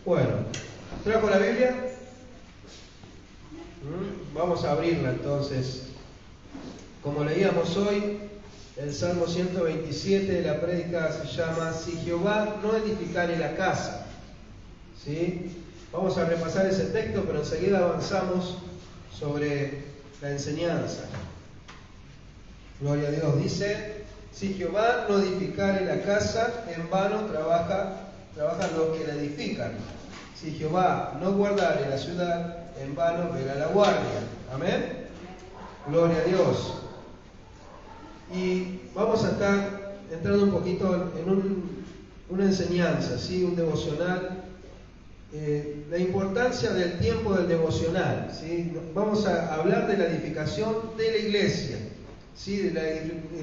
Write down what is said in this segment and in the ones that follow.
Bueno, ¿trajo la Biblia? Vamos a abrirla entonces. Como leíamos hoy, el Salmo 127, la prédica se llama Si Jehová no edificare la casa. ¿Sí? Vamos a repasar ese texto, pero enseguida avanzamos sobre la enseñanza. Gloria a Dios. Dice, si Jehová no edificare la casa, en vano trabajan los que la edifican. Si Jehová no guardare la ciudad, en vano vela la guardia. Amén. Gloria a Dios. Y vamos a estar entrando un poquito en una enseñanza, ¿sí? Un devocional. La importancia del tiempo del devocional, ¿sí? Vamos a hablar de la edificación de la iglesia, ¿sí? De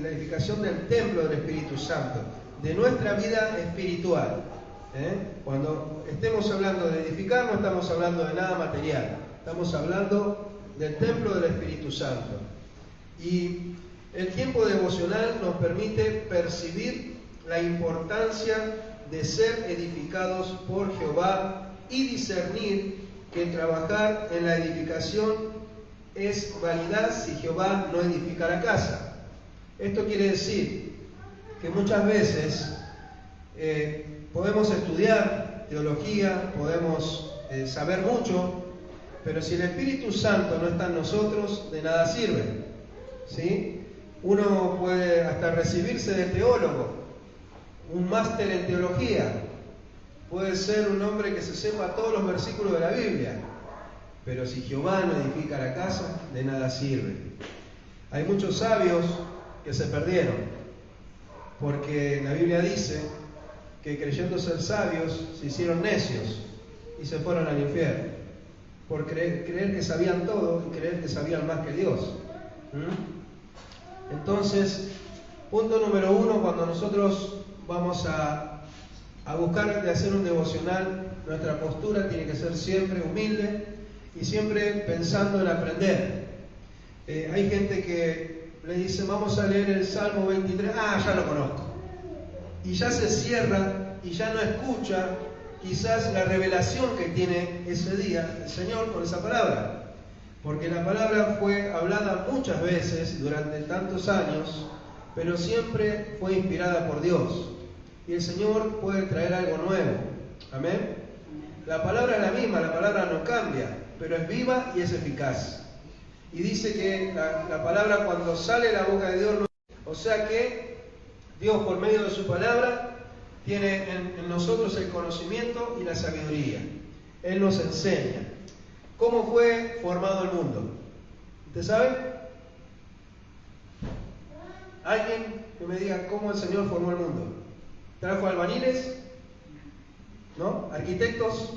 la edificación del templo del Espíritu Santo, de nuestra vida espiritual. Cuando estemos hablando de edificar, no estamos hablando de nada material, estamos hablando del templo del Espíritu Santo. Y el tiempo devocional nos permite percibir la importancia de ser edificados por Jehová y discernir que trabajar en la edificación es vanidad si Jehová no edifica la casa. Esto quiere decir que muchas veces podemos estudiar teología, podemos saber mucho, pero si el Espíritu Santo no está en nosotros, de nada sirve, ¿sí? Uno puede hasta recibirse de teólogo, un máster en teología, puede ser un hombre que se sepa todos los versículos de la Biblia, pero si Jehová no edifica la casa, de nada sirve. Hay muchos sabios que se perdieron, porque la Biblia dice que creyendo ser sabios se hicieron necios y se fueron al infierno, por creer que sabían todo y creer que sabían más que Dios. Entonces, punto número 1, cuando nosotros vamos a buscar de hacer un devocional, nuestra postura tiene que ser siempre humilde y siempre pensando en aprender. Hay gente que le dice, vamos a leer el Salmo 23, ya lo conozco. Y ya se cierra y ya no escucha quizás la revelación que tiene ese día el Señor con esa palabra. Porque la palabra fue hablada muchas veces durante tantos años, pero siempre fue inspirada por Dios. Y el Señor puede traer algo nuevo. Amén. La palabra es la misma, la palabra no cambia, pero es viva y es eficaz. Y dice que la palabra cuando sale de la boca de Dios, o sea que Dios por medio de su palabra tiene en nosotros el conocimiento y la sabiduría. Él nos enseña. ¿Cómo fue formado el mundo? ¿Usted sabe? ¿Alguien que me diga cómo el Señor formó el mundo? ¿Trajo albañiles? ¿No? ¿Arquitectos?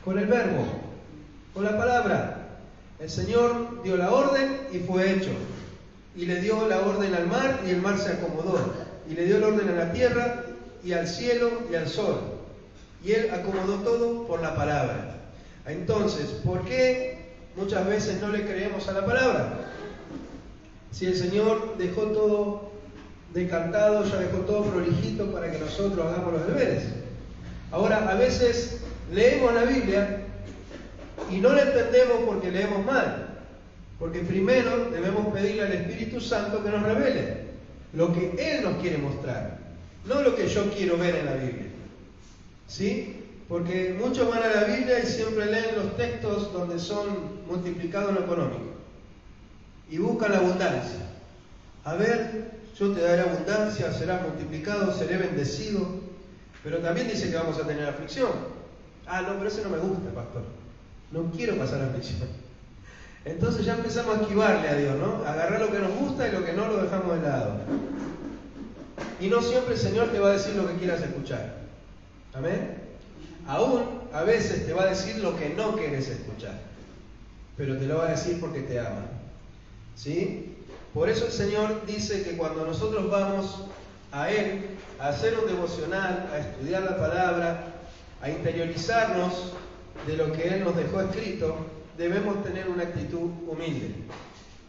Con el verbo, con la palabra. El Señor dio la orden y fue hecho. Y le dio la orden al mar y el mar se acomodó. Y le dio la orden a la tierra y al cielo y al sol. Y Él acomodó todo por la palabra. Entonces, ¿por qué muchas veces no le creemos a la palabra? Si el Señor dejó todo decantado, ya dejó todo prolijito para que nosotros hagamos los deberes. Ahora, a veces leemos la Biblia y no la entendemos porque leemos mal. Porque primero debemos pedirle al Espíritu Santo que nos revele lo que Él nos quiere mostrar, no lo que yo quiero ver en la Biblia. ¿Sí? Porque muchos van a la Biblia y siempre leen los textos donde son multiplicados en lo económico y buscan la abundancia. A ver, yo te daré abundancia, serás multiplicado, seré bendecido, pero también dice que vamos a tener aflicción. No, pero ese no me gusta, pastor. No quiero pasar aflicción. Entonces ya empezamos a esquivarle a Dios, ¿no? Agarrar lo que nos gusta y lo que no lo dejamos de lado. Y no siempre el Señor te va a decir lo que quieras escuchar. Amén. Aún a veces te va a decir lo que no quieres escuchar, pero te lo va a decir porque te ama. ¿Sí? Por eso el Señor dice que cuando nosotros vamos a Él a hacer un devocional, a estudiar la palabra, a interiorizarnos de lo que Él nos dejó escrito, debemos tener una actitud humilde,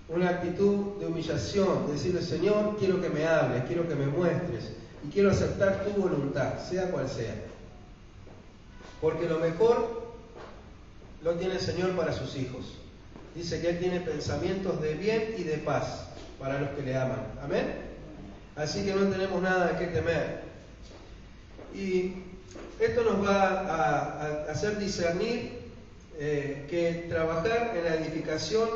una actitud de humillación, decirle, Señor, quiero que me hables, quiero que me muestres y quiero aceptar tu voluntad, sea cual sea. porque lo mejor lo tiene el Señor para sus hijos. Dice que Él tiene pensamientos de bien y de paz para los que le aman. Amén. Así que no tenemos nada de qué temer. Y esto nos va a hacer discernir que trabajar en la edificación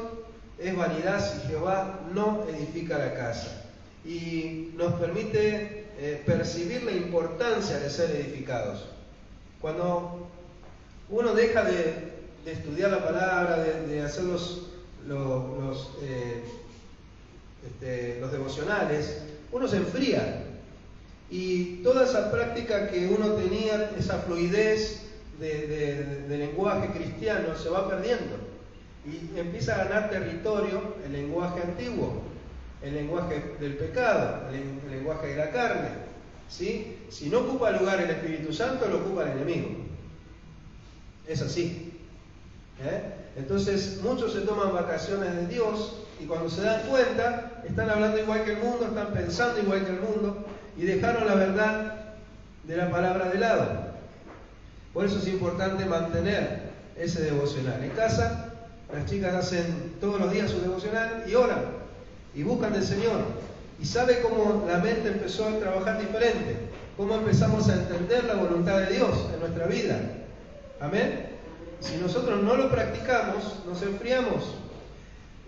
es vanidad si Jehová no edifica la casa. Y nos permite percibir la importancia de ser edificados. Cuando uno deja de estudiar la palabra, de hacer los devocionales, uno se enfría. Y toda esa práctica que uno tenía, esa fluidez de lenguaje cristiano, se va perdiendo. Y empieza a ganar territorio el lenguaje antiguo, el lenguaje del pecado, el lenguaje de la carne. ¿Sí? Si no ocupa lugar el Espíritu Santo, lo ocupa el enemigo. Es así. Entonces, muchos se toman vacaciones de Dios y cuando se dan cuenta, están hablando igual que el mundo, están pensando igual que el mundo y dejaron la verdad de la palabra de lado. Por eso es importante mantener ese devocional. En casa, las chicas hacen todos los días su devocional y oran y buscan del Señor. Y sabe cómo la mente empezó a trabajar diferente, cómo empezamos a entender la voluntad de Dios en nuestra vida. Amén. Si nosotros no lo practicamos, nos enfriamos.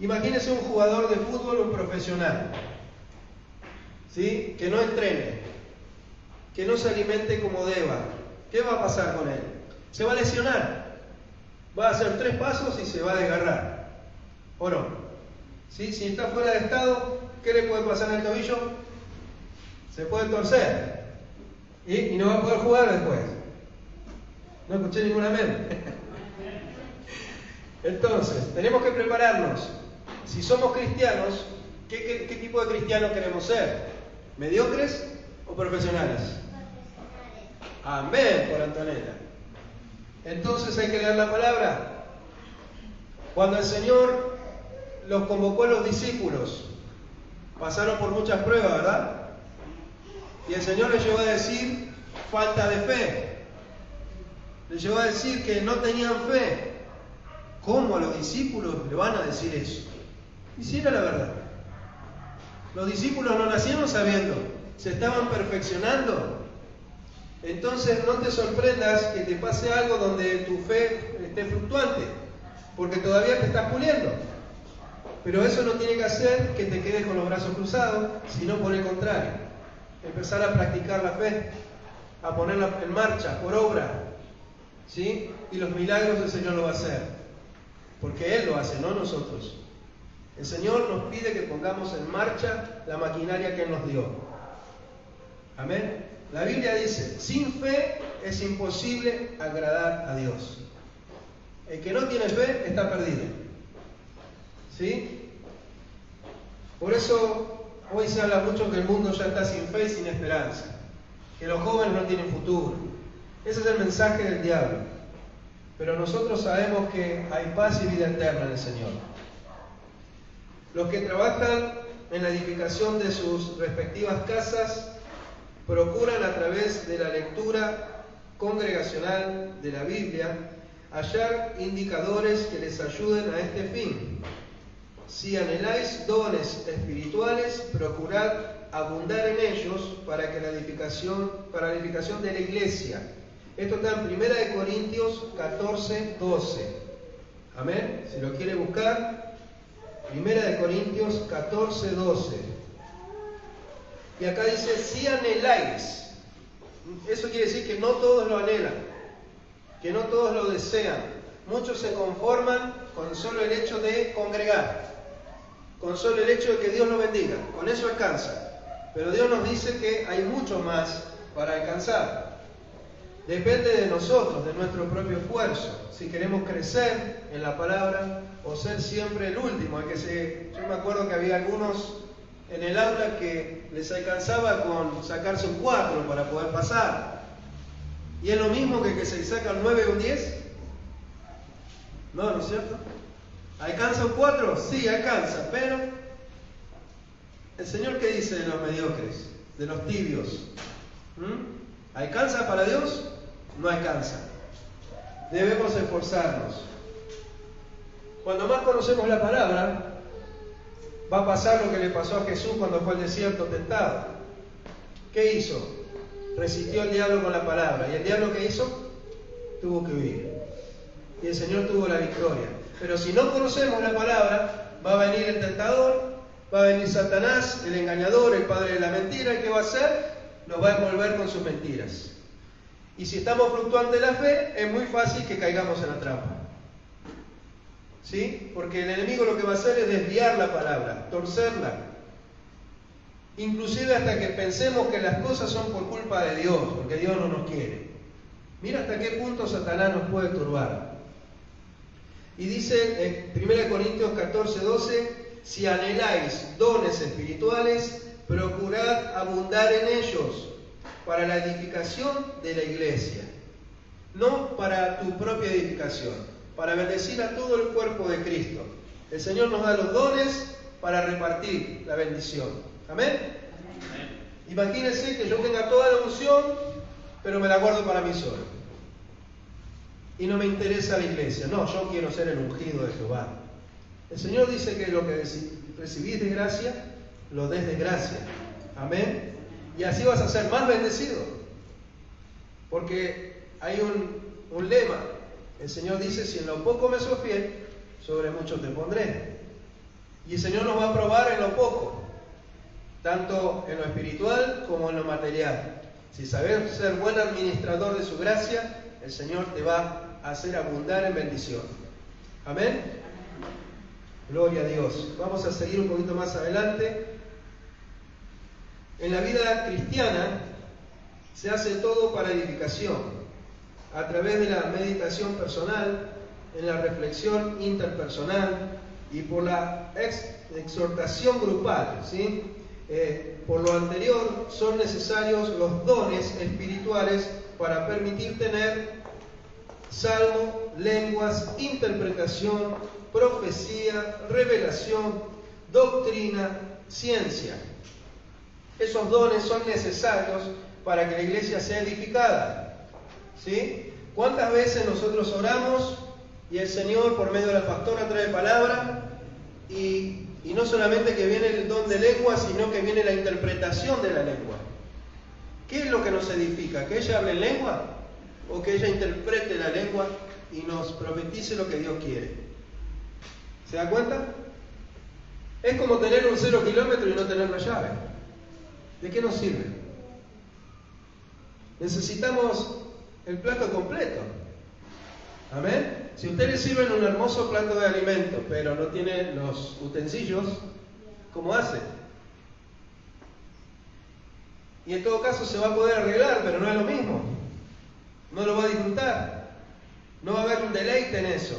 Imagínese un jugador de fútbol, un profesional, ¿sí? Que no entrene, que no se alimente como deba. ¿Qué va a pasar con él? Se va a lesionar. Va a hacer 3 pasos y se va a desgarrar. ¿O no? ¿Sí? Si está fuera de estado, ¿qué le puede pasar en el tobillo? Se puede torcer. Y no va a poder jugar después. No escuché ningún amén. Entonces, tenemos que prepararnos. Si somos cristianos, ¿qué tipo de cristianos queremos ser? ¿Mediocres o profesionales? Amén, por Antonella. Entonces hay que leer la palabra. Cuando el Señor los convocó a los discípulos, pasaron por muchas pruebas, ¿verdad? Y el Señor les llevó a decir falta de fe. Les llevó a decir que no tenían fe. ¿Cómo a los discípulos le van a decir eso? Y si era la verdad. Los discípulos no nacieron sabiendo, se estaban perfeccionando. Entonces no te sorprendas que te pase algo donde tu fe esté fluctuante, porque todavía te estás puliendo. Pero eso no tiene que hacer que te quedes con los brazos cruzados, sino por el contrario, empezar a practicar la fe, a ponerla en marcha, por obra, ¿sí? Y los milagros el Señor lo va a hacer, porque Él lo hace, no nosotros. El Señor nos pide que pongamos en marcha la maquinaria que Él nos dio. Amén. La Biblia dice, sin fe es imposible agradar a Dios. El que no tiene fe está perdido. ¿Sí? Por eso hoy se habla mucho que el mundo ya está sin fe y sin esperanza, que los jóvenes no tienen futuro. Ese es el mensaje del diablo. Pero nosotros sabemos que hay paz y vida eterna en el Señor. Los que trabajan en la edificación de sus respectivas casas procuran a través de la lectura congregacional de la Biblia hallar indicadores que les ayuden a este fin. Si anheláis dones espirituales, procurad abundar en ellos para la edificación de la iglesia. Esto está en 1 Corintios 14, 12. Amén. Si lo quiere buscar, 1 Corintios 14, 12. Y acá dice, si anheláis. Eso quiere decir que no todos lo anhelan, que no todos lo desean. Muchos se conforman con solo el hecho de congregar, con solo el hecho de que Dios nos bendiga. Con eso alcanza. Pero Dios nos dice que hay mucho más para alcanzar. Depende de nosotros, de nuestro propio esfuerzo, si queremos crecer en la palabra o ser siempre el último. Yo me acuerdo que había algunos en el aula que les alcanzaba con sacarse un 4 para poder pasar. Y es lo mismo que se saca un 9 o un 10. ¿No es cierto? ¿Alcanza un 4? Sí, alcanza, pero ¿el Señor qué dice de los mediocres, de los tibios? ¿Alcanza para Dios? No alcanza. debemos esforzarnos. Cuando más conocemos la palabra, va a pasar lo que le pasó a Jesús cuando fue al desierto tentado. ¿Qué hizo? Resistió al diablo con la palabra. ¿Y el diablo qué hizo? Tuvo que huir. Y el Señor tuvo la victoria. Pero si no conocemos la palabra, va a venir el tentador, va a venir Satanás, el engañador, el padre de la mentira. ¿Y qué va a hacer? Nos va a envolver con sus mentiras. Y si estamos fluctuando en la fe, es muy fácil que caigamos en la trampa. ¿Sí? Porque el enemigo lo que va a hacer es desviar la palabra, torcerla. Inclusive hasta que pensemos que las cosas son por culpa de Dios, porque Dios no nos quiere. Mira hasta qué punto Satanás nos puede turbar. Y dice en 1 Corintios 14:12, si anheláis dones espirituales, procurad abundar en ellos para la edificación de la iglesia. No para tu propia edificación, para bendecir a todo el cuerpo de Cristo. El Señor nos da los dones para repartir la bendición. ¿Amén? Amén. Imagínense que yo tenga toda la unción, pero me la guardo para mí solo. Y no me interesa la iglesia. No, yo quiero ser el ungido de Jehová. El Señor dice que lo que recibís de gracia, lo des de gracia. Amén. Y así vas a ser más bendecido. Porque hay un lema. El Señor dice, si en lo poco me sos fiel, sobre mucho te pondré. Y el Señor nos va a probar en lo poco, tanto en lo espiritual como en lo material. Si sabes ser buen administrador de su gracia, el Señor te va a hacer abundar en bendición. Amén. Gloria a Dios. Vamos a seguir un poquito más adelante. En la vida cristiana se hace todo para edificación, a través de la meditación personal, en la reflexión interpersonal y por la exhortación grupal, ¿sí? Por lo anterior, son necesarios los dones espirituales para permitir tener salmo, lenguas, interpretación, profecía, revelación, doctrina, ciencia. Esos dones son necesarios para que la iglesia sea edificada. ¿Sí? ¿Cuántas veces nosotros oramos y el Señor por medio de la pastora trae palabra y no solamente que viene el don de lengua, sino que viene la interpretación de la lengua? ¿Qué es lo que nos edifica? ¿Que ella hable en lengua? ¿O que ella interprete la lengua y nos profetice lo que Dios quiere? ¿Se da cuenta? Es como tener un 0 kilómetro y no tener la llave. ¿De qué nos sirve? Necesitamos el plato completo. Amén. Si usted le sirve un hermoso plato de alimento, pero no tiene los utensilios, ¿cómo hace? Y en todo caso se va a poder arreglar, pero no es lo mismo. No lo va a disfrutar. No va a haber un deleite en eso.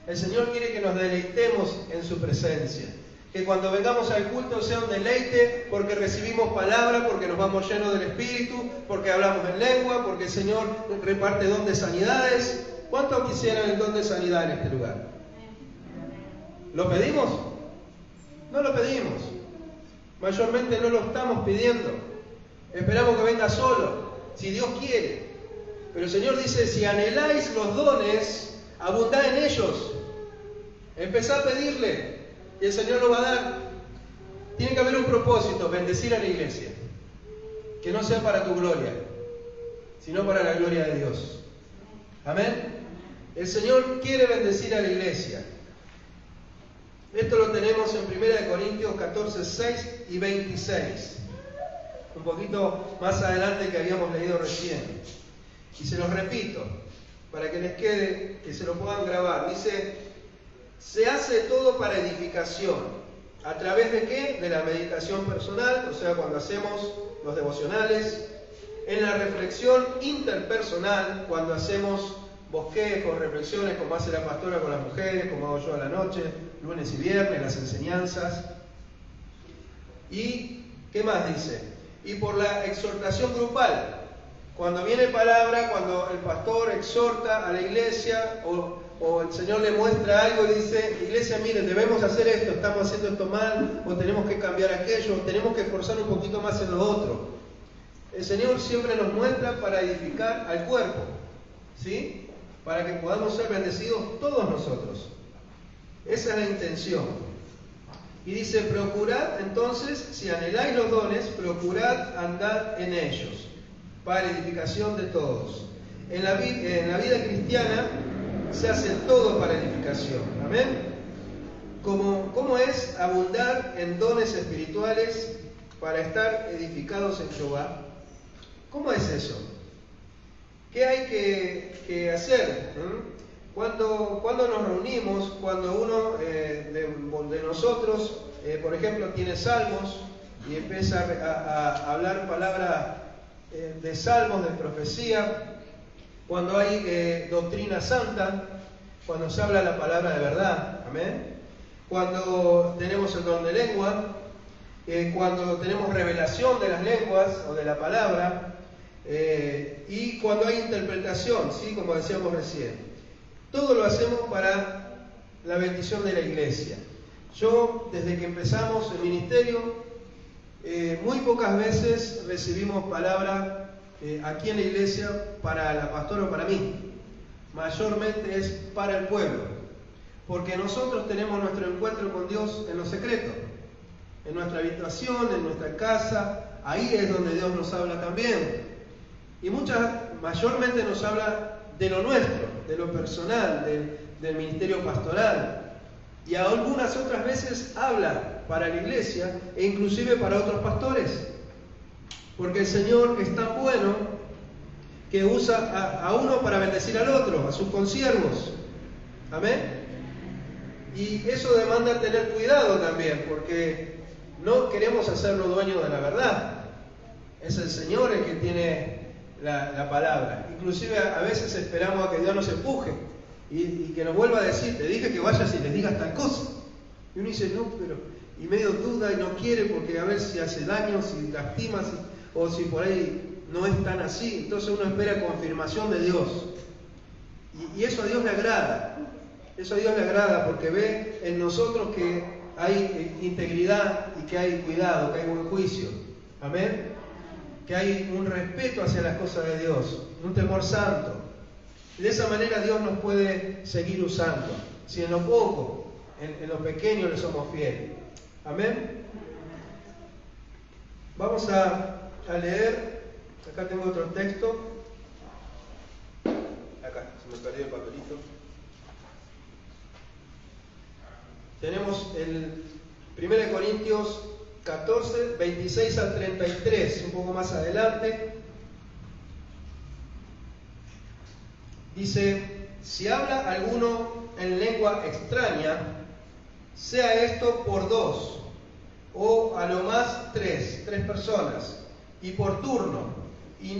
El Señor quiere que nos deleitemos en su presencia. Que cuando vengamos al culto sea un deleite porque recibimos palabra, porque nos vamos llenos del Espíritu, porque hablamos en lengua, porque el Señor reparte don de sanidades. ¿Cuántos quisieran el don de sanidad en este lugar? ¿Lo pedimos? No lo pedimos. Mayormente no lo estamos pidiendo. Esperamos que venga solo, si Dios quiere. Pero el Señor dice, si anheláis los dones, abundad en ellos. Empezá a pedirle. Y el Señor lo va a dar. Tiene que haber un propósito, bendecir a la iglesia. Que no sea para tu gloria, sino para la gloria de Dios. Amén. El Señor quiere bendecir a la iglesia. Esto lo tenemos en 1 Corintios 14, 6 y 26. Un poquito más adelante que habíamos leído recién. Y se los repito, para que les quede, que se lo puedan grabar. Dice, se hace todo para edificación. ¿A través de qué? De la meditación personal, o sea, cuando hacemos los devocionales. En la reflexión interpersonal, cuando hacemos bosquejos, reflexiones, como hace la pastora con las mujeres, como hago yo a la noche, lunes y viernes, las enseñanzas. ¿Y qué más dice? Y por la exhortación grupal. Cuando viene palabra, cuando el pastor exhorta a la iglesia o el Señor le muestra algo y dice, iglesia, miren, debemos hacer esto, estamos haciendo esto mal, o tenemos que cambiar aquello, o tenemos que esforzar un poquito más en lo otro. El Señor siempre nos muestra para edificar al cuerpo, ¿sí? para que podamos ser bendecidos todos nosotros. Esa es la intención. Y dice, procurad entonces, si anheláis los dones, procurad andar en ellos, para edificación de todos. En la vida cristiana se hace todo para edificación. Amén. ¿Cómo es abundar en dones espirituales para estar edificados en Jehová? ¿Cómo es eso? ¿Qué hay que hacer? Cuando nos reunimos, cuando uno de nosotros, por ejemplo, tiene salmos y empieza a hablar palabra de salmos, de profecía, cuando hay doctrina santa, cuando se habla la palabra de verdad, amén, cuando tenemos el don de lengua, cuando tenemos revelación de las lenguas o de la palabra, y cuando hay interpretación, ¿sí? Como decíamos recién. Todo lo hacemos para la bendición de la iglesia. Yo, desde que empezamos el ministerio, muy pocas veces recibimos palabra aquí en la iglesia para la pastora o para mí. Mayormente es para el pueblo, porque nosotros tenemos nuestro encuentro con Dios en lo secreto, en nuestra habitación, en nuestra casa. Ahí es donde Dios nos habla también, y mayormente nos habla de lo nuestro, de lo personal, del ministerio pastoral, y algunas otras veces habla para la iglesia e inclusive para otros pastores, porque el Señor es tan bueno que usa a uno para bendecir al otro, a sus consiervos. Amén. Y eso demanda tener cuidado también, porque no queremos hacerlo dueño de la verdad. Es el Señor el que tiene la palabra. Inclusive a veces esperamos a que Dios nos empuje y que nos vuelva a decir, te dije que vayas y les digas tal cosa. Y uno dice, no, pero... y medio duda y no quiere porque a ver si hace daño, si lastima, o si por ahí no es tan así. Entonces uno espera confirmación de Dios. Y eso a Dios le agrada. Eso a Dios le agrada porque ve en nosotros que hay integridad y que hay cuidado, que hay buen juicio. Amén. Que hay un respeto hacia las cosas de Dios, un temor santo. Y de esa manera Dios nos puede seguir usando. Si en lo poco, en lo pequeño le somos fieles. Amén. Vamos a leer. Acá tengo otro texto. Acá, se me perdió el papelito. Tenemos el 1 Corintios 14, 26 al 33, un poco más adelante. Dice, si habla alguno en lengua extraña, sea esto por dos, o a lo más tres personas, y por turno, y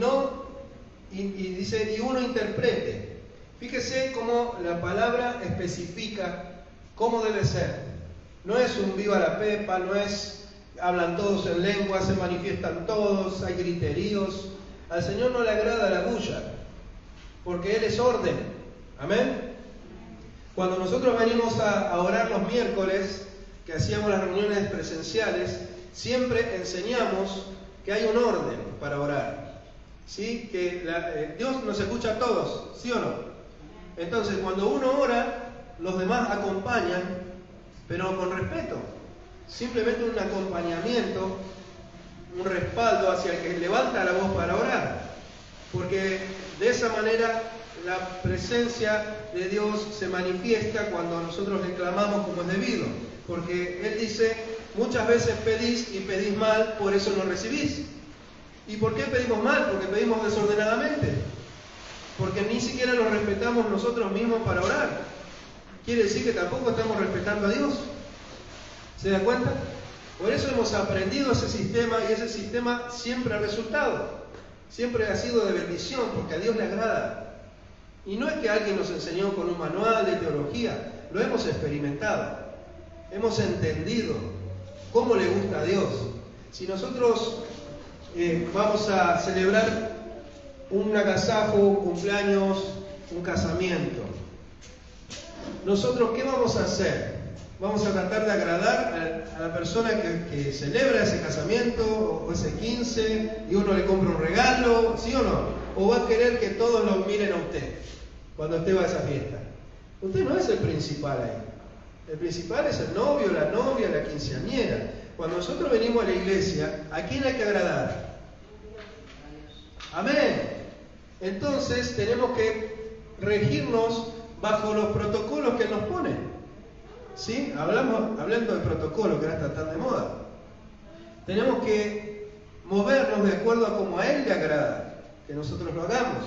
dice, y uno interprete. Fíjese cómo la palabra especifica cómo debe ser. No es un viva la pepa, no es hablan todos en lengua, se manifiestan todos, hay griteríos. Al Señor no le agrada la bulla, porque Él es orden. Amén. Cuando nosotros venimos a orar los miércoles, que hacíamos las reuniones presenciales, siempre enseñamos que hay un orden para orar, ¿sí? Que Dios nos escucha a todos, ¿sí o no? Entonces, cuando uno ora, los demás acompañan, pero con respeto. Simplemente un acompañamiento, un respaldo hacia el que levanta la voz para orar. Porque de esa manera la presencia de Dios se manifiesta cuando nosotros le clamamos como es debido. Porque Él dice, muchas veces pedís y pedís mal, por eso no recibís. ¿Y por qué pedimos mal? Porque pedimos desordenadamente. Porque ni siquiera nos respetamos nosotros mismos para orar. Quiere decir que tampoco estamos respetando a Dios. ¿Se da cuenta? Por eso hemos aprendido ese sistema y ese sistema siempre ha resultado. Siempre ha sido de bendición porque a Dios le agrada. Y no es que alguien nos enseñó con un manual de teología, lo hemos experimentado. Hemos entendido cómo le gusta a Dios. Si nosotros vamos a celebrar un agasajo, un cumpleaños, un casamiento, nosotros ¿qué vamos a hacer? Vamos a tratar de agradar a la persona que celebra ese casamiento o ese 15 y uno le compra un regalo, ¿sí o no? O va a querer que todos lo miren a usted cuando usted va a esa fiesta. Usted no es el principal ahí. El principal es el novio, la novia, la quinceañera. Cuando nosotros venimos a la iglesia, ¿a quién hay que agradar? Amén. Entonces tenemos que regirnos bajo los protocolos que nos ponen. ¿Sí? Hablando de protocolo, que ahora está tan de moda. Tenemos que movernos de acuerdo a como a Él le agrada que nosotros lo hagamos.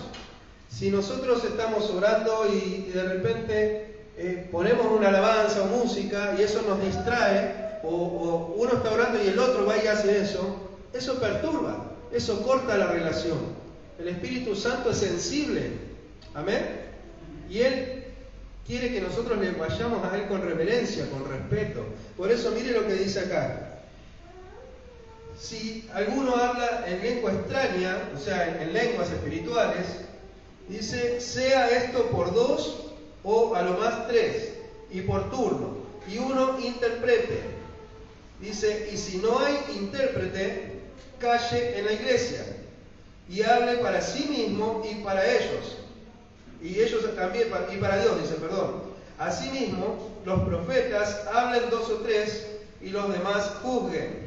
Si nosotros estamos orando y de repente ponemos una alabanza o música y eso nos distrae, o uno está orando y el otro va y hace eso perturba, eso corta la relación. El Espíritu Santo es sensible, amén, y Él quiere que nosotros le vayamos a Él con reverencia, con respeto. Por eso mire lo que dice acá. Si alguno habla en lengua extraña, o sea, en lenguas espirituales, dice, sea esto por 2 o a lo más 3, y por turno, y uno interprete. Dice, y si no hay intérprete, calle en la iglesia, y hable para sí mismo y para ellos. Y ellos también, y para Dios, dice, perdón. Asimismo, los profetas hablen 2 o 3, y los demás juzguen.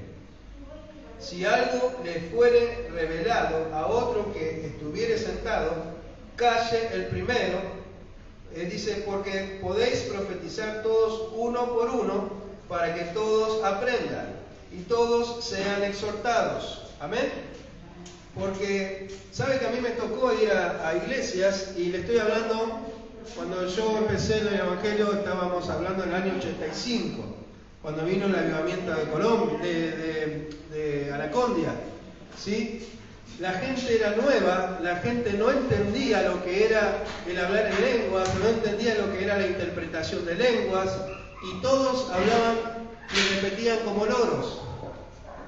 Si algo le fuere revelado a otro que estuviere sentado, calle el primero. Dice, porque podéis profetizar todos uno por uno, para que todos aprendan y todos sean exhortados. Amén. Porque, ¿sabe que a mí me tocó ir a iglesias? Y le estoy hablando, cuando yo empecé en el Evangelio, estábamos hablando en el año 85, cuando vino el avivamiento de Colombia, de Anacondia, ¿sí? La gente era nueva, la gente no entendía lo que era el hablar en lenguas, no entendía lo que era la interpretación de lenguas, y todos hablaban y repetían como loros.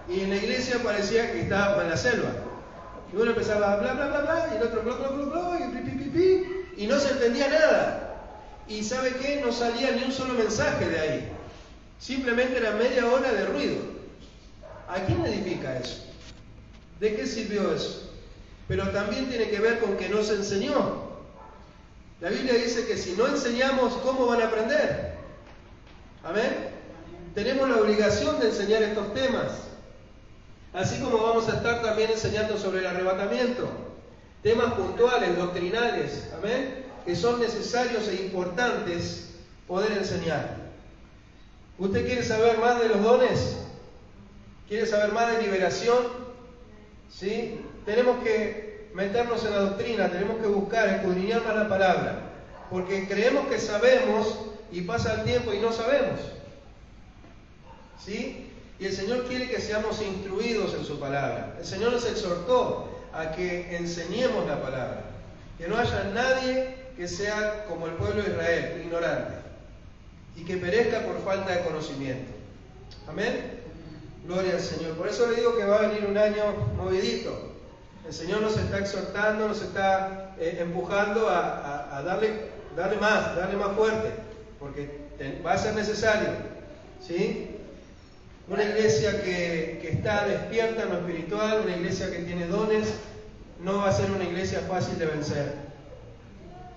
Y en la iglesia parecía que estábamos en la selva. Y uno empezaba a bla bla bla bla, y el otro bla bla bla bla, y pi pi pi pi, y no se entendía nada. Y ¿sabe qué? No salía ni un solo mensaje de ahí. Simplemente era media hora de ruido. ¿A quién edifica eso? ¿De qué sirvió eso? Pero también tiene que ver con que no se enseñó. La Biblia dice que si no enseñamos, ¿cómo van a aprender? ¿Amén? Tenemos la obligación de enseñar estos temas. Así como vamos a estar también enseñando sobre el arrebatamiento. Temas puntuales, doctrinales, ¿amén? Que son necesarios e importantes poder enseñar. ¿Usted quiere saber más de los dones? ¿Quiere saber más de liberación? ¿Sí? Tenemos que meternos en la doctrina, tenemos que buscar, escudriñar más la palabra, porque creemos que sabemos y pasa el tiempo y no sabemos. ¿Sí? Y el Señor quiere que seamos instruidos en su palabra. El Señor nos exhortó a que enseñemos la palabra, que no haya nadie que sea como el pueblo de Israel, ignorante, y que perezca por falta de conocimiento. Amén. Gloria al Señor. Por eso le digo que va a venir un año movidito. El Señor nos está exhortando, nos está empujando a darle más fuerte, porque va a ser necesario. ¿Sí? Una iglesia que está despierta en lo espiritual, una iglesia que tiene dones, no va a ser una iglesia fácil de vencer.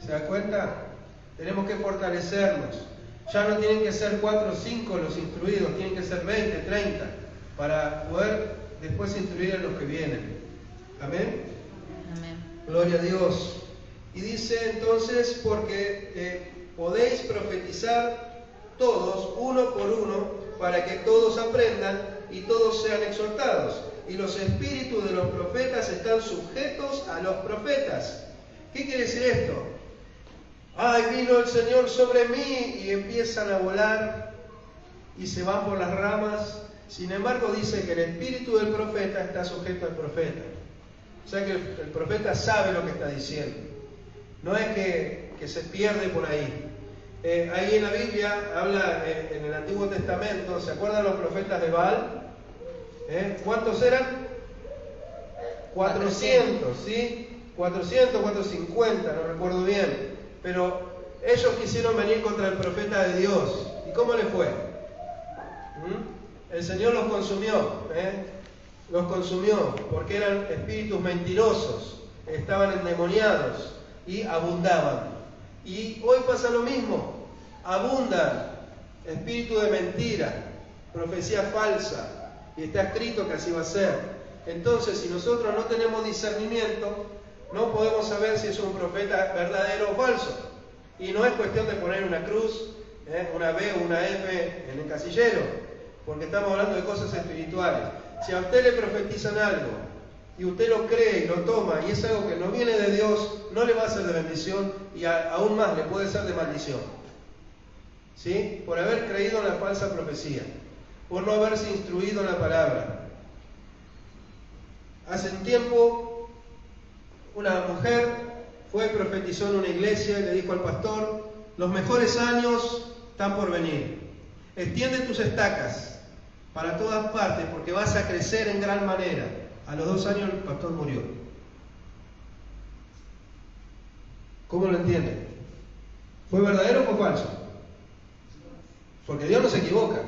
¿Se da cuenta? Tenemos que fortalecernos. Ya no tienen que ser 4 o 5 los instruidos, tienen que ser 20, 30. Para poder después instruir a los que vienen. Amén. Amén. Gloria a Dios. Y dice entonces, porque podéis profetizar todos, uno por uno, para que todos aprendan y todos sean exhortados. Y los espíritus de los profetas están sujetos a los profetas. ¿Qué quiere decir esto? ¡Ay, vino el Señor sobre mí! Y empiezan a volar y se van por las ramas. Sin embargo, dice que el espíritu del profeta está sujeto al profeta. O sea que el profeta sabe lo que está diciendo. No es que se pierde por ahí. Ahí en la Biblia habla, en el Antiguo Testamento, ¿se acuerdan los profetas de Baal? ¿Cuántos eran? 400, ¿sí? 400, 450, no recuerdo bien. Pero ellos quisieron venir contra el profeta de Dios. ¿Y cómo le fue? El Señor los consumió, los consumió, porque eran espíritus mentirosos, estaban endemoniados y abundaban. Y hoy pasa lo mismo. Abundan espíritu de mentira, profecía falsa, y está escrito que así va a ser. Entonces, si nosotros no tenemos discernimiento, no podemos saber si es un profeta verdadero o falso. Y no es cuestión de poner una cruz, una B o una F en el casillero, porque estamos hablando de cosas espirituales. Si a usted le profetizan algo y usted lo cree y lo toma y es algo que no viene de Dios, no le va a ser de bendición y aún más le puede ser de maldición. ¿Sí? Por haber creído en la falsa profecía, por no haberse instruido en la palabra. Hace un tiempo una mujer fue y profetizó en una iglesia y le dijo al pastor: los mejores años están por venir. Extiende tus estacas para todas partes porque vas a crecer en gran manera. A los 2 años el pastor murió. ¿Cómo lo entienden? ¿Fue verdadero o fue falso? Porque Dios no se equivoca.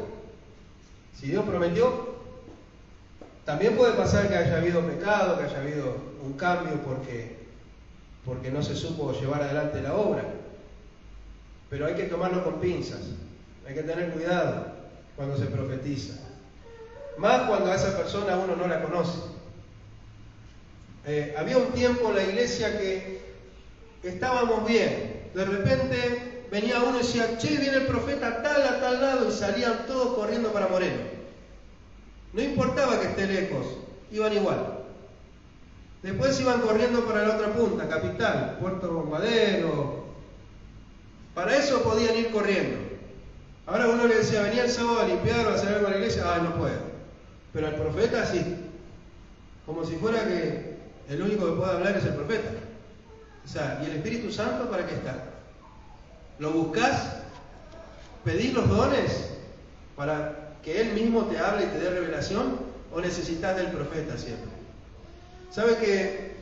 Si Dios prometió, también puede pasar que haya habido pecado, que haya habido un cambio porque no se supo llevar adelante la obra. Pero hay que tomarlo con pinzas, hay que tener cuidado cuando se profetiza. Más cuando a esa persona uno no la conoce. Había un tiempo en la iglesia que estábamos bien. De repente venía uno y decía: che, viene el profeta tal a tal lado, y salían todos corriendo para Moreno. No importaba que esté lejos, iban igual. Después iban corriendo para la otra punta, Capital, Puerto Bombadero. Para eso podían ir corriendo. Ahora uno le decía: venía el sábado a limpiar o a hacer algo a la iglesia. Ah, no puedo. Pero el profeta sí. Como si fuera que el único que puede hablar es el profeta. O sea, ¿y el Espíritu Santo para qué está? ¿Lo buscas? ¿Pedís los dones para que Él mismo te hable y te dé revelación? ¿O necesitas del profeta siempre? ¿Sabe que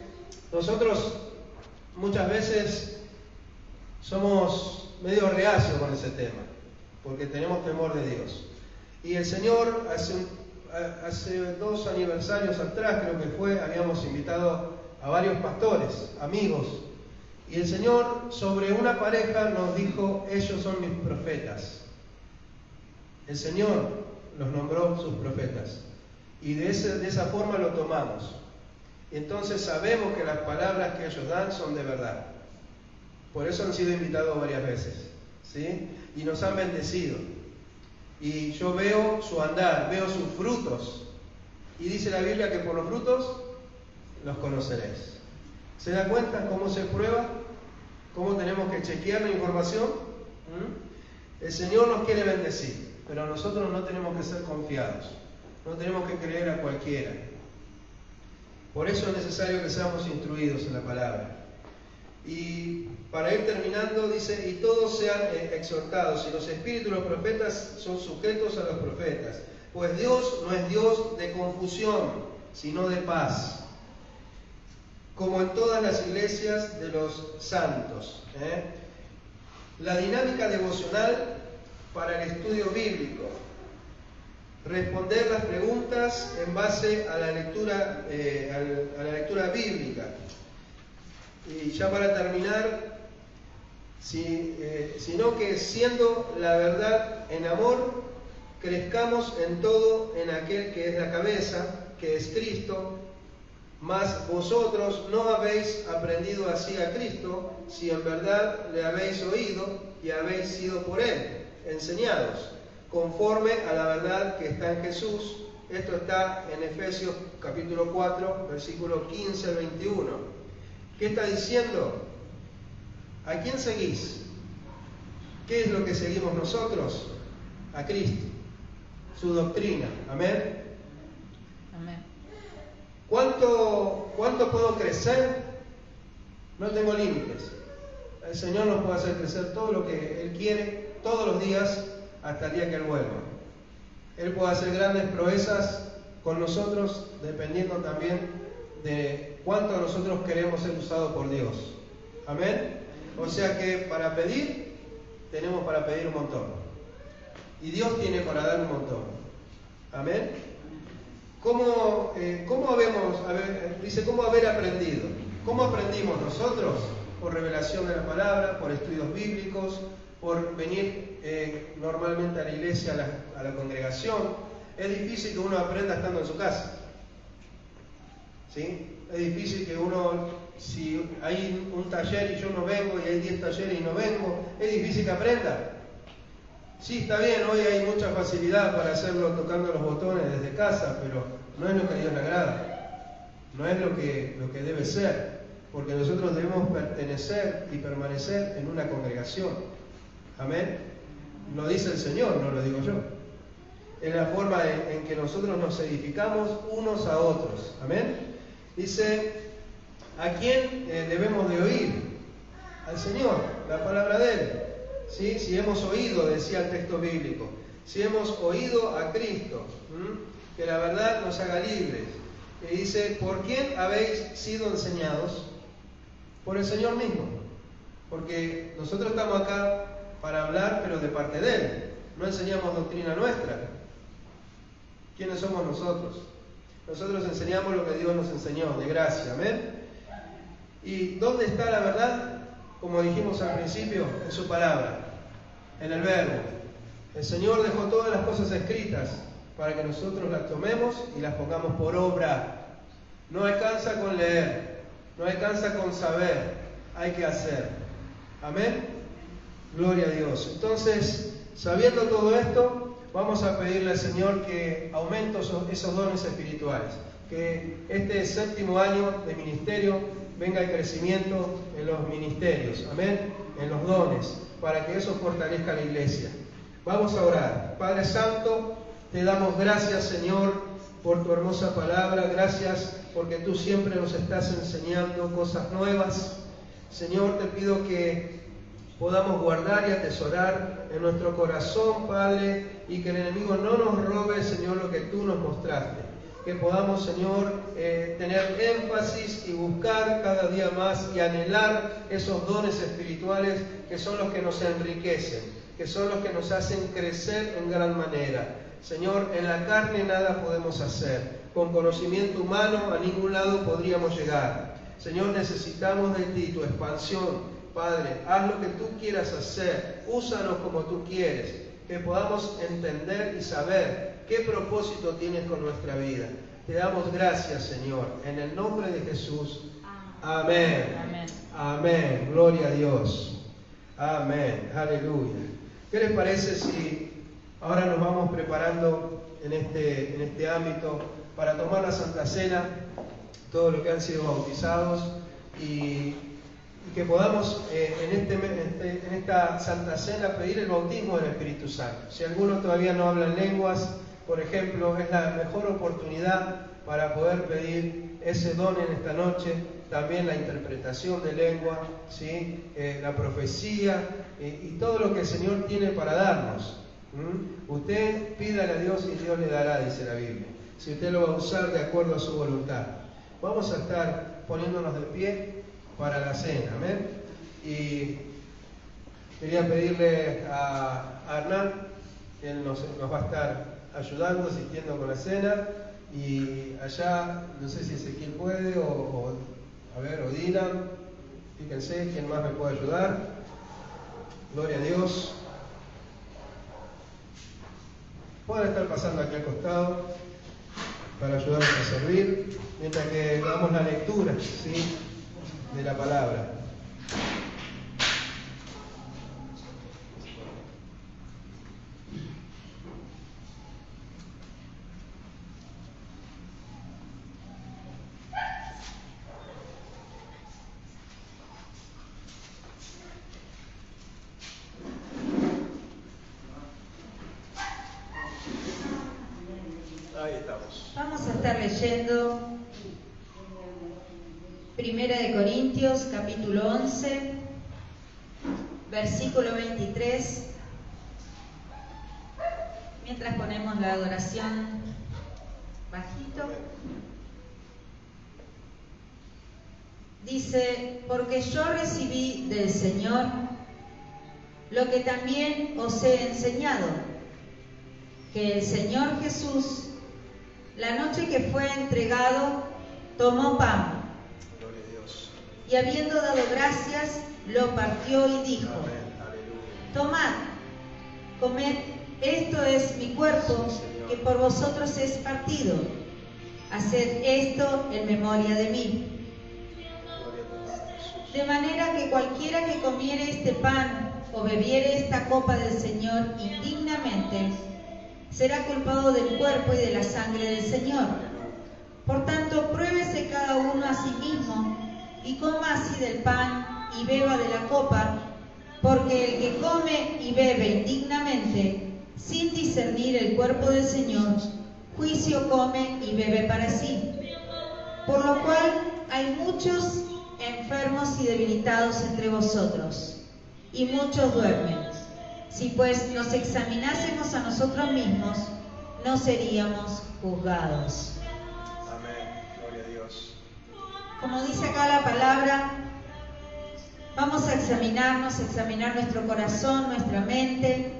nosotros muchas veces somos medio reacios con ese tema? Porque tenemos temor de Dios. Y el Señor, hace 2 aniversarios atrás, creo que fue, habíamos invitado a varios pastores, amigos. Y el Señor sobre una pareja nos dijo: ellos son mis profetas. El Señor los nombró sus profetas. Y de esa forma lo tomamos. Y entonces sabemos que las palabras que ellos dan son de verdad. Por eso han sido invitados varias veces, ¿sí? Y nos han bendecido. Y yo veo su andar, veo sus frutos. Y dice la Biblia que por los frutos los conoceréis. ¿Se da cuenta cómo se prueba? ¿Cómo tenemos que chequear la información? El Señor nos quiere bendecir, pero nosotros no tenemos que ser confiados. No tenemos que creer a cualquiera. Por eso es necesario que seamos instruidos en la palabra. Y para ir terminando dice: y todos sean exhortados, y los espíritus de los profetas son sujetos a los profetas, pues Dios no es Dios de confusión, sino de paz, como en todas las iglesias de los santos. La dinámica devocional para el estudio bíblico: responder las preguntas en base a la lectura, bíblica. Y ya para terminar, sino que siendo la verdad en amor, crezcamos en todo en aquel que es la cabeza, que es Cristo. Mas vosotros no habéis aprendido así a Cristo, si en verdad le habéis oído y habéis sido por Él enseñados, conforme a la verdad que está en Jesús. Esto está en Efesios capítulo 4, versículo 15 al 21. ¿Qué está diciendo? ¿A quién seguís? ¿Qué es lo que seguimos nosotros? A Cristo, su doctrina. Amén. Amén. ¿Cuánto puedo crecer? No tengo límites. El Señor nos puede hacer crecer todo lo que Él quiere, todos los días, hasta el día que Él vuelva. Él puede hacer grandes proezas con nosotros, dependiendo también de cuánto nosotros queremos ser usados por Dios. Amén. O sea que para pedir, tenemos para pedir un montón. Y Dios tiene para dar un montón. Amén. ¿Cómo haber aprendido? ¿Cómo aprendimos nosotros? por revelación de la palabra, por estudios bíblicos, por venir normalmente a la iglesia, a la congregación. Es difícil que uno aprenda estando en su casa. ¿Sí? Es difícil que uno, si hay un taller y yo no vengo, y hay 10 talleres y no vengo, es difícil que aprenda. Sí, está bien, hoy hay mucha facilidad para hacerlo tocando los botones desde casa, pero no es lo que a Dios le agrada. No es lo que debe ser, porque nosotros debemos pertenecer y permanecer en una congregación. Amén. Lo dice el Señor, no lo digo yo. Es la forma en que nosotros nos edificamos unos a otros. Amén. Dice, ¿a quién debemos de oír? Al Señor, la palabra de Él. ¿Sí? Si hemos oído, decía el texto bíblico, si hemos oído a Cristo, que la verdad nos haga libres. Y dice, ¿por quién habéis sido enseñados? Por el Señor mismo. Porque nosotros estamos acá para hablar, pero de parte de Él. No enseñamos doctrina nuestra. ¿Quiénes somos nosotros? Nosotros enseñamos lo que Dios nos enseñó, de gracia. Amén. ¿Y dónde está la verdad? Como dijimos al principio, en su palabra, en el verbo. El Señor dejó todas las cosas escritas para que nosotros las tomemos y las pongamos por obra. No alcanza con leer, no alcanza con saber, hay que hacer. Amén. Gloria a Dios. Entonces, sabiendo todo esto, vamos a pedirle al Señor que aumente esos dones espirituales. Que este 7º año de ministerio venga el crecimiento en los ministerios, amén, en los dones, para que eso fortalezca la iglesia. Vamos a orar. Padre Santo, te damos gracias, Señor, por tu hermosa palabra. Gracias porque tú siempre nos estás enseñando cosas nuevas. Señor, te pido que podamos guardar y atesorar en nuestro corazón, Padre, y que el enemigo no nos robe, Señor, lo que tú nos mostraste. Que podamos, Señor, tener énfasis y buscar cada día más y anhelar esos dones espirituales que son los que nos enriquecen, que son los que nos hacen crecer en gran manera. Señor, en la carne nada podemos hacer. Con conocimiento humano a ningún lado podríamos llegar. Señor, necesitamos de ti, tu expansión. Padre, haz lo que tú quieras hacer. Úsanos como tú quieres. Que podamos entender y saber qué propósito tienes con nuestra vida. Te damos gracias, Señor, en el nombre de Jesús. Amén. Amén. Amén. Gloria a Dios. Amén. Aleluya. ¿Qué les parece si ahora nos vamos preparando en este ámbito para tomar la Santa Cena, todos los que han sido bautizados, y que podamos en esta Santa Cena pedir el bautismo del Espíritu Santo? Si alguno todavía no habla en lenguas, por ejemplo, es la mejor oportunidad para poder pedir ese don en esta noche. También la interpretación de lengua, ¿sí? La profecía y todo lo que el Señor tiene para darnos. Usted pídale a Dios y Dios le dará, dice la Biblia, si usted lo va a usar de acuerdo a su voluntad. Vamos a estar poniéndonos de pie para la cena, amén. Y quería pedirle a Hernán, que él nos va a estar ayudando, asistiendo con la cena, y allá, no sé si Ezequiel puede, o Dylan, fíjense quién más me puede ayudar. Gloria a Dios. Pueden estar pasando aquí al costado para ayudarnos a servir, mientras que damos la lectura, ¿sí?, de la palabra. Ahí estamos. Vamos a estar leyendo 1 Corintios capítulo 11, versículo 23. Mientras ponemos la adoración bajito. Dice: porque yo recibí del Señor lo que también os he enseñado, que el Señor Jesús, la noche que fue entregado, tomó pan y habiendo dado gracias, lo partió y dijo: Tomad, comed, esto es mi cuerpo, que por vosotros es partido. Haced esto en memoria de mí. De manera que cualquiera que comiere este pan o bebiere esta copa del Señor indignamente, será culpado del cuerpo y de la sangre del Señor. Por tanto, pruébese cada uno a sí mismo, y coma así del pan y beba de la copa, porque el que come y bebe indignamente, sin discernir el cuerpo del Señor, juicio come y bebe para sí. Por lo cual hay muchos enfermos y debilitados entre vosotros, y muchos duermen. Si pues nos examinásemos a nosotros mismos, no seríamos juzgados. Amén. Gloria a Dios. Como dice acá la palabra, vamos a examinarnos, examinar nuestro corazón, nuestra mente,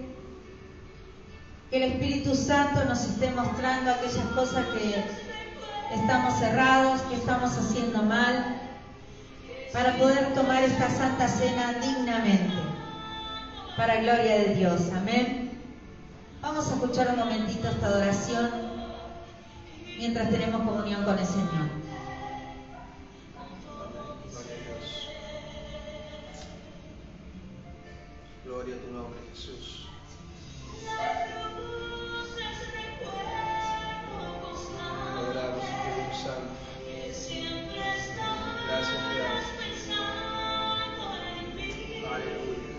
que el Espíritu Santo nos esté mostrando aquellas cosas que estamos cerrados, que estamos haciendo mal, para poder tomar esta Santa Cena dignamente, para gloria de Dios. Amén. Vamos a escuchar un momentito esta adoración mientras tenemos comunión con el Señor. Gloria a tu nombre, Jesús. Adoramos, Espíritu Santo. Gracias, Dios. Aleluya.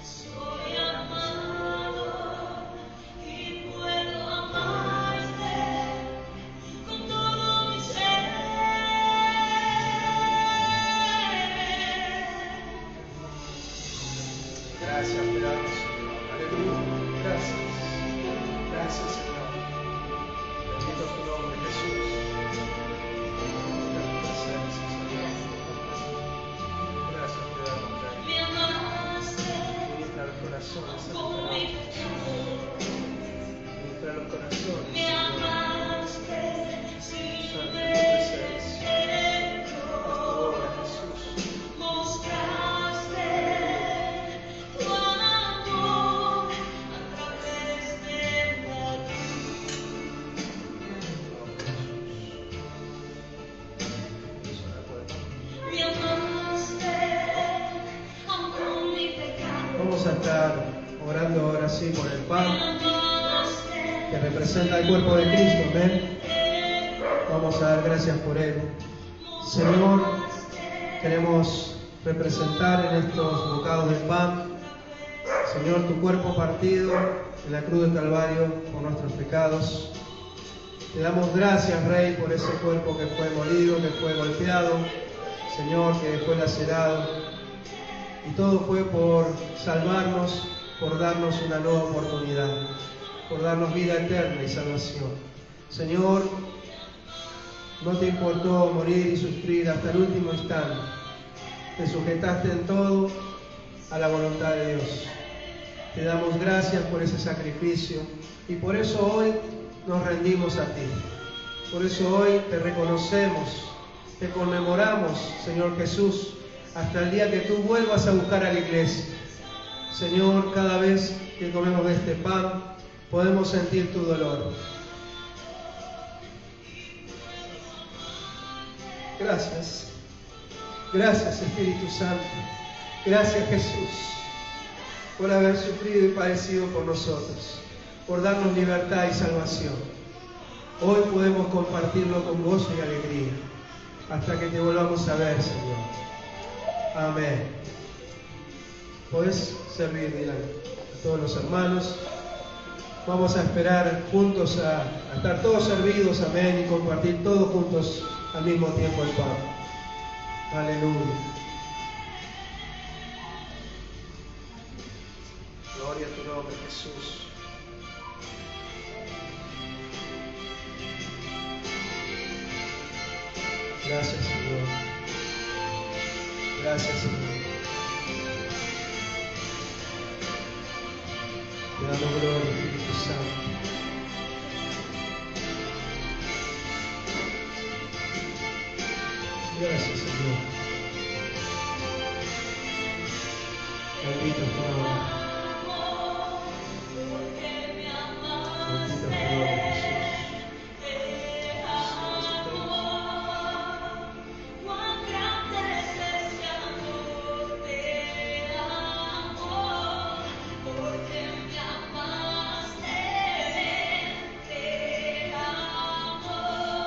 Soy amado y puedo amarte con todo mi ser. Gracias, te damos, Señor. Aleluya. Gracias. Gracias, Señor. Bendito tu nombre, Jesús. Gracias, Señor. Gracias, te damos, Rey. Me amaste Ministra los corazones, con mi Señor. pecado. Ministra los corazones, Me Señor. amaste sin Santo, tu presencia. merecerlo. Haz tu obra, Jesús. Mostraste tu amor a través de la cruz. Me amaste aun con mi pecado. Vamos a estar orando ahora sí por el Me pan amaste que representa el cuerpo de Cristo. Amén. Vamos a dar gracias por él. Señor, queremos representar en estos bocados de pan, Señor, tu cuerpo partido en la cruz del Calvario por nuestros pecados. Te damos gracias, Rey, por ese cuerpo que fue molido, que fue golpeado, Señor, que fue lacerado. Y todo fue por salvarnos, por darnos una nueva oportunidad, por darnos vida eterna y salvación. Señor, no te importó morir y sufrir hasta el último instante. Te sujetaste en todo a la voluntad de Dios. Te damos gracias por ese sacrificio y por eso hoy nos rendimos a ti. Por eso hoy te reconocemos, te conmemoramos, Señor Jesús, hasta el día que tú vuelvas a buscar a la iglesia. Señor, cada vez que comemos de este pan, podemos sentir tu dolor. Gracias. Gracias, Espíritu Santo. Gracias, Jesús, por haber sufrido y padecido por nosotros, por darnos libertad y salvación. Hoy podemos compartirlo con gozo y alegría, hasta que te volvamos a ver, Señor. Amén. Podés servir, dirán, a todos los hermanos. Vamos a esperar juntos a estar todos servidos, amén, y compartir todos juntos al mismo tiempo el pan. Aleluya. Gloria a tu nombre, Jesús. Gracias, Señor. Gracias, Señor. Te damos gloria, Espíritu Santo. Gracias, Señor.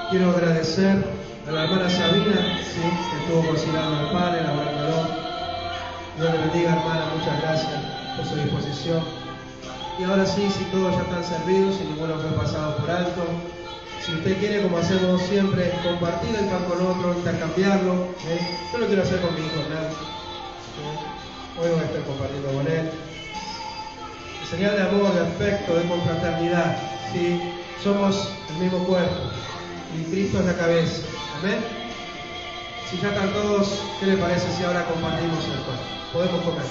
Quiero agradecer a la hermana Sabina, ¿sí?, que estuvo cocinando el pan, elaborándolo. Dios le bendiga, hermana, muchas gracias por su disposición. Y ahora sí, si todos ya están servidos, si ninguno fue pasado por alto, si usted quiere, como hacemos siempre, compartir el pan con otro, intercambiarlo, yo lo quiero hacer con mi hijo Hernán. Hoy voy a estar compartiendo con él. Señal de amor, de afecto, de confraternidad. ¿Sí? Somos el mismo cuerpo y Cristo es la cabeza. Amén. Si ya están todos, ¿qué le parece si ahora compartimos el pan? Podemos comer.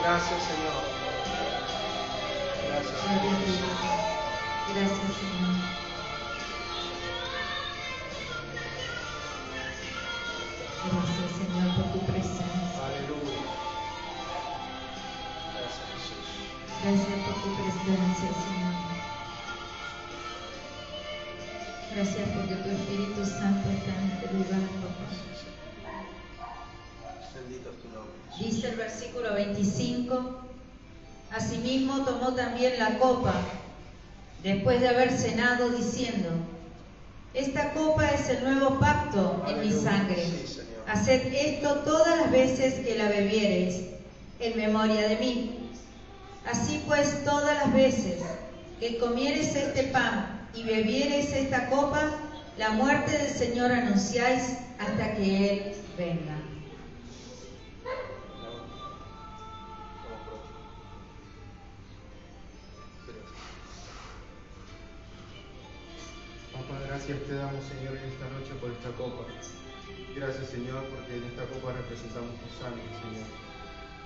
Gracias, Señor. Gracias, Señor. Gracias, Señor. Gracias, Señor, por tu presencia. Aleluya. Gracias, Jesús. Gracias por tu presencia, Señor. Gracias porque tu Espíritu Santo está en este lugar, papá. Bendito es tu nombre. Dice el versículo 25, asimismo tomó también la copa, después de haber cenado, diciendo, esta copa es el nuevo pacto en mi sangre. Sí, Señor. Haced esto todas las veces que la bebiereis, en memoria de mí. Así pues, todas las veces que comiereis este pan y bebiereis esta copa, la muerte del Señor anunciáis hasta que Él venga. Papá, gracias te damos, Señor, en esta noche por esta copa. Gracias, Señor, porque en esta copa representamos tu sangre, Señor.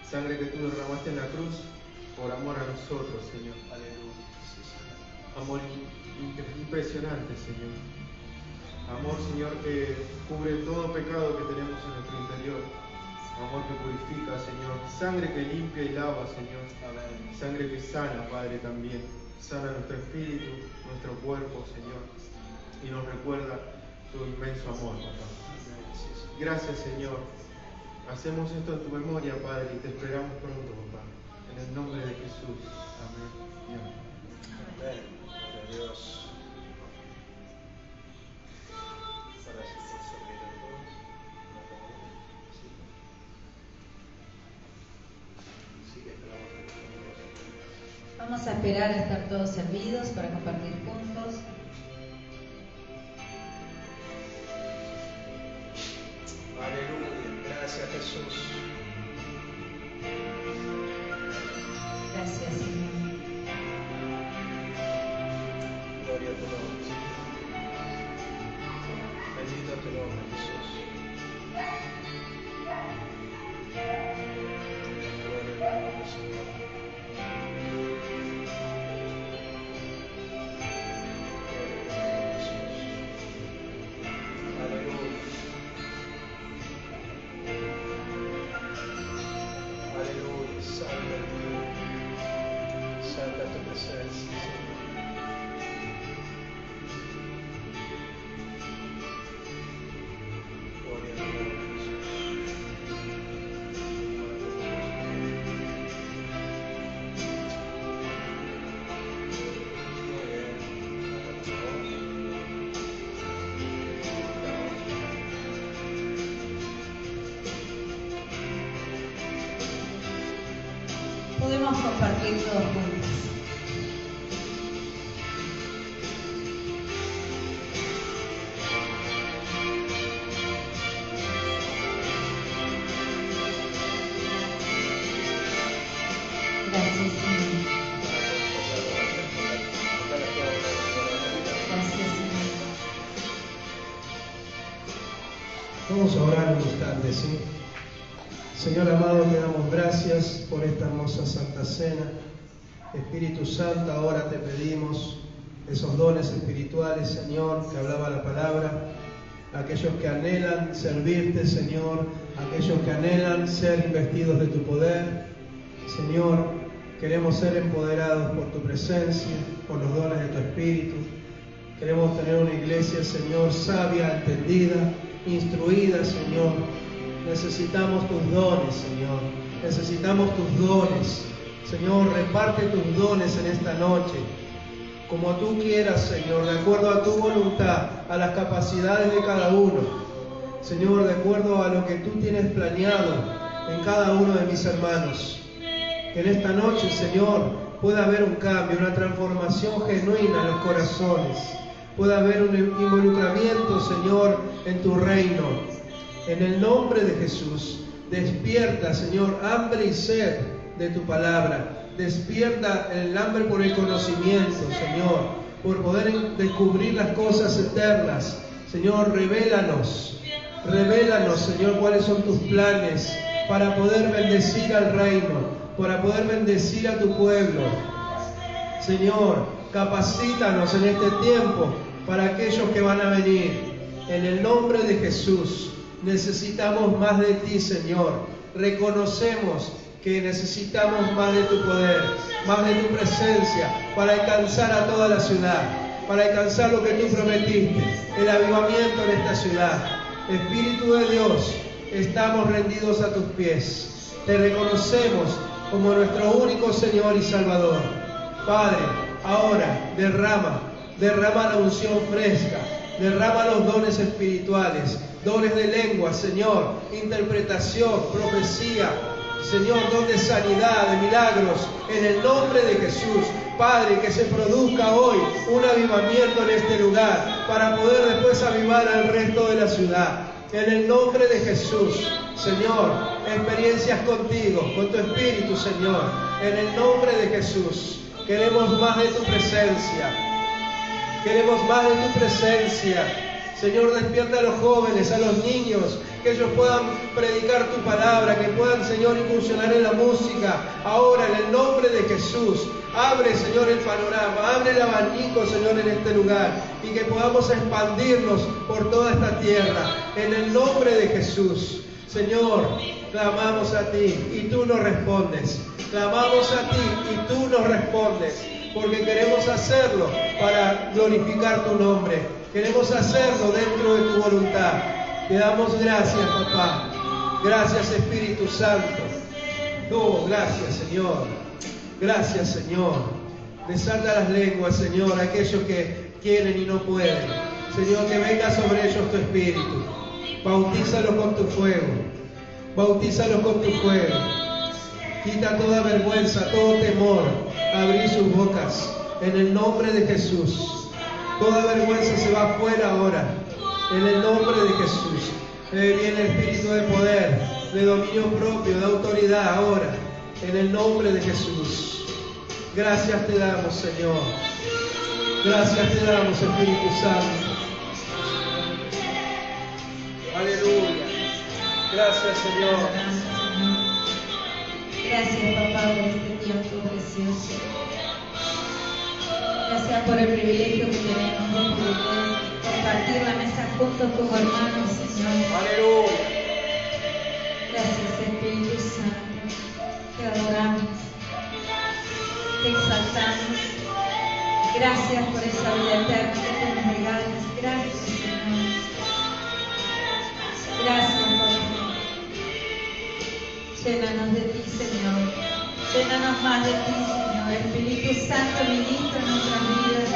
Sangre que tú derramaste en la cruz por amor a nosotros, Señor. Aleluya. Sí, Señor. Amor impresionante, Señor. Amor, Señor, que cubre todo pecado que tenemos en nuestro interior. Amor que purifica, Señor. Sangre que limpia y lava, Señor. Amén. Sangre que sana, Padre, también. Sana nuestro espíritu, nuestro cuerpo, Señor. Y nos recuerda tu inmenso amor, papá. Gracias, Señor. Hacemos esto en tu memoria, Padre, y te esperamos pronto, papá. En el nombre de Jesús. Amén. Y amén. Amén. Gloria a Dios. Gracias por servir a todos. Sí, esperamos a que Vamos a esperar a estar todos servidos para compartir juntos. Aleluya. Gracias, Jesús. Gracias, Señor. Gloria a tu nombre, Señor. Bendito es tu nombre, Jesús. Gloria a tu nombre, Señor. Santa tu presencia, Señor. Gloria a tu nombre, Jesús. Muy bien. Hasta todos. Podemos compartir todos juntos. Gracias, Señor. Gracias, Señor. Vamos a orar un instante, ¿sí? Señor amado, te damos gracias por esta hermosa Santa Cena. Espíritu Santo, ahora te pedimos esos dones espirituales, Señor, que hablaba la palabra, aquellos que anhelan servirte, Señor, aquellos que anhelan ser investidos de tu poder. Señor, queremos ser empoderados por tu presencia, por los dones de tu Espíritu. Queremos tener una iglesia, Señor, sabia, entendida, instruida, Señor. Necesitamos tus dones, Señor. Necesitamos tus dones. Señor, reparte tus dones en esta noche, como tú quieras, Señor, de acuerdo a tu voluntad, a las capacidades de cada uno. Señor, de acuerdo a lo que tú tienes planeado en cada uno de mis hermanos. Que en esta noche, Señor, pueda haber un cambio, una transformación genuina en los corazones. Pueda haber un involucramiento, Señor, en tu reino. En el nombre de Jesús, despierta, Señor, hambre y sed de tu palabra. Despierta el hambre por el conocimiento, Señor, por poder descubrir las cosas eternas. Señor, revélanos, Señor, cuáles son tus planes para poder bendecir al reino, para poder bendecir a tu pueblo. Señor, capacítanos en este tiempo para aquellos que van a venir. En el nombre de Jesús, necesitamos más de ti, Señor. Reconocemos que necesitamos más de tu poder, más de tu presencia, para alcanzar a toda la ciudad, para alcanzar lo que tú prometiste, el avivamiento en esta ciudad. Espíritu de Dios, estamos rendidos a tus pies. Te reconocemos como nuestro único Señor y Salvador. Padre, ahora derrama la unción fresca, derrama los dones espirituales, dones de lengua, Señor, interpretación, profecía, Señor, don de sanidad, de milagros, en el nombre de Jesús. Padre, que se produzca hoy un avivamiento en este lugar para poder después avivar al resto de la ciudad. En el nombre de Jesús, Señor, experiencias contigo, con tu Espíritu, Señor. En el nombre de Jesús, queremos más de tu presencia. Queremos más de tu presencia. Señor, despierta a los jóvenes, a los niños, que ellos puedan predicar tu palabra, que puedan, Señor, incursionar en la música. Ahora, en el nombre de Jesús, abre, Señor, el panorama, abre el abanico, Señor, en este lugar, y que podamos expandirnos por toda esta tierra. En el nombre de Jesús, Señor, clamamos a ti y tú nos respondes. Clamamos a ti y tú nos respondes, porque queremos hacerlo para glorificar tu nombre. Queremos hacerlo dentro de tu voluntad. Te damos gracias, papá. Gracias, Espíritu Santo. Oh, gracias, Señor. Gracias, Señor. Desata las lenguas, Señor, aquellos que quieren y no pueden. Señor, que venga sobre ellos tu Espíritu. Bautízalos con tu fuego. Bautízalos con tu fuego. Quita toda vergüenza, todo temor. Abrir sus bocas. En el nombre de Jesús. Toda vergüenza se va afuera ahora. En el nombre de Jesús. Viene el espíritu de poder, de dominio propio, de autoridad ahora. En el nombre de Jesús. Gracias te damos, Señor. Gracias te damos, Espíritu Santo. Aleluya. Gracias, Señor. Gracias, papá, por este tiempo precioso. Gracias por el privilegio que tenemos de poder compartir la mesa juntos como hermanos, Señor. Aleluya. Gracias, Espíritu Santo. Te adoramos. Te exaltamos. Gracias por esa vida eterna que tú nos regalas. Gracias, Señor. Gracias, Padre. Llénanos de ti, Señor. Llénanos más de ti, Señor. Espíritu Santo, ministra nuestras vidas,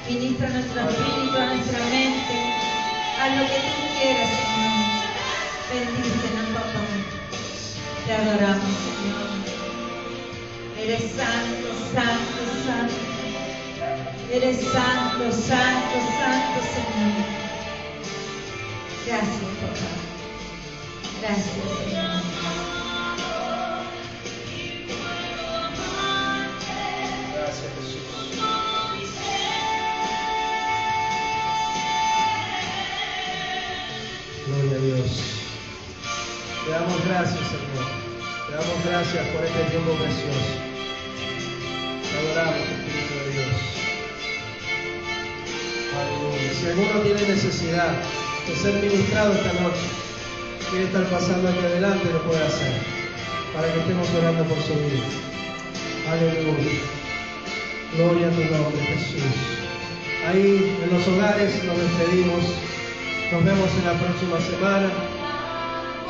ministra nuestro espíritu, a nuestra mente. Haz lo que tú quieras, Señor. Bendícenos, papá. Te adoramos, Señor. Eres santo, santo, santo. Eres santo, santo, santo, Señor. Gracias, papá. Gracias, Señor. Gracias, Jesús. Gloria a Dios. Te damos gracias, Señor. Te damos gracias por este tiempo precioso. Te adoramos, Espíritu de Dios. Aleluya. Si alguno tiene necesidad, de ser ministrado esta noche, quiere estar pasando aquí adelante, lo puede hacer, para que estemos orando por su vida. Aleluya. Gloria a tu nombre, Jesús. Ahí en los hogares nos despedimos. Nos vemos en la próxima semana.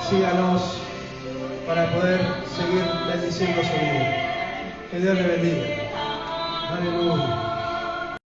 Síganos para poder seguir bendiciendo su vida. Que Dios le bendiga. Aleluya.